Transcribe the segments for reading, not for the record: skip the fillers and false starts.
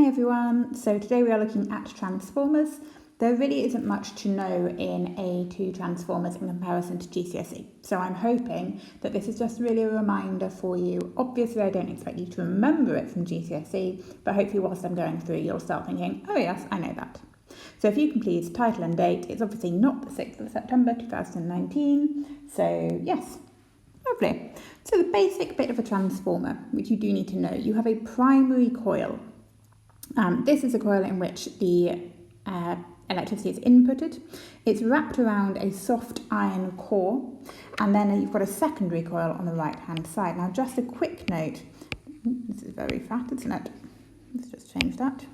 everyone, so today we are looking at transformers. There really isn't much to know in A2 transformers in comparison to GCSE, so I'm hoping that this is just really a reminder for you. Obviously I don't expect you to remember it from GCSE, but hopefully whilst I'm going through you'll start thinking, oh yes, I know that. So if you can please title and date, it's obviously not the 6th of September 2019, so yes. Lovely. So the basic bit of a transformer, which you do need to know, you have a primary coil. This is a coil in which the electricity is inputted. It's wrapped around a soft iron core, and then you've got a secondary coil on the right hand side. Now just a quick note, this is very fat, isn't it? Let's just change that.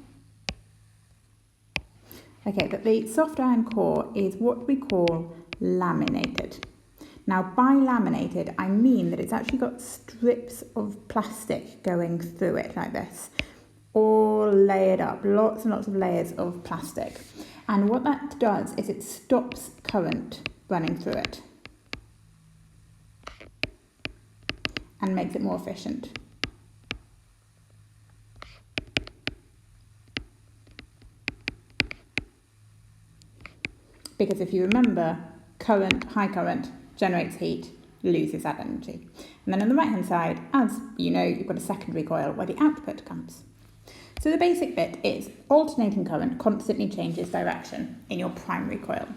Okay, but the soft iron core is what we call laminated. Now, by laminated, I mean that it's actually got strips of plastic going through it like this, all layered up, lots and lots of layers of plastic. And what that does is it stops current running through it and makes it more efficient. Because if you remember, high current, generates heat, loses that energy. And then on the right hand side, as you know, you've got a secondary coil where the output comes. So the basic bit is alternating current constantly changes direction in your primary coil,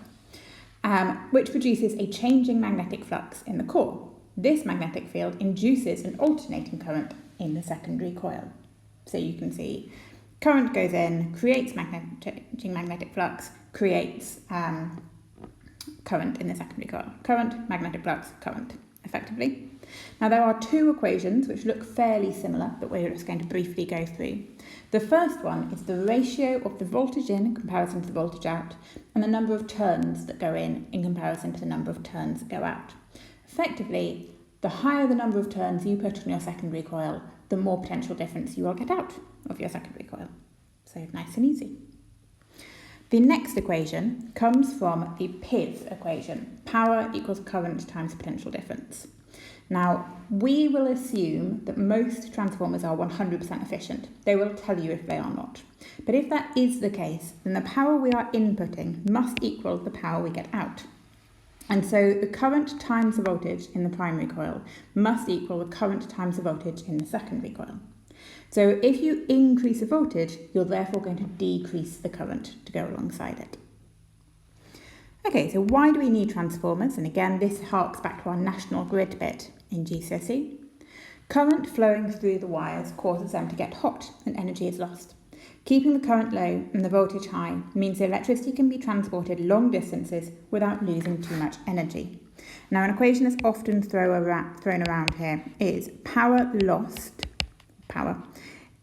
which produces a changing magnetic flux in the core. This magnetic field induces an alternating current in the secondary coil. So you can see current goes in, creates changing magnetic flux, creates current in the secondary coil. Current, magnetic flux, current, effectively. Now there are two equations which look fairly similar, but we're just going to briefly go through. The first one is the ratio of the voltage in comparison to the voltage out, and the number of turns that go in comparison to the number of turns that go out. Effectively, the higher the number of turns you put on your secondary coil, the more potential difference you will get out of your secondary coil. So nice and easy. The next equation comes from the PIV equation, power equals current times potential difference. Now, we will assume that most transformers are 100% efficient. They will tell you if they are not. But if that is the case, then the power we are inputting must equal the power we get out. And so the current times the voltage in the primary coil must equal the current times the voltage in the secondary coil. So if you increase the voltage, you're therefore going to decrease the current to go alongside it. Okay, so why do we need transformers? And again, this harks back to our national grid bit in GCSE. Current flowing through the wires causes them to get hot and energy is lost. Keeping the current low and the voltage high means the electricity can be transported long distances without losing too much energy. Now, an equation that's often thrown around here is power lost,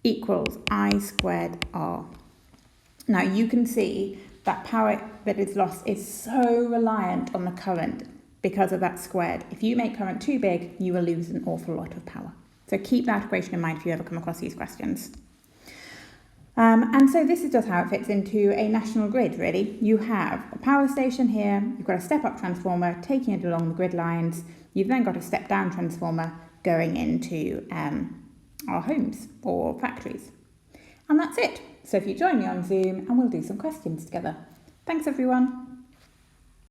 equals I squared R. Now, you can see that power that is lost is so reliant on the current because of that squared. If you make current too big, you will lose an awful lot of power. So keep that equation in mind if you ever come across these questions. And so this is just how it fits into a national grid, really. You have a power station here, you've got a step-up transformer taking it along the grid lines, you've then got a step-down transformer going into our homes or factories. And that's it. So if you join me on Zoom and we'll do some questions together. Thanks everyone.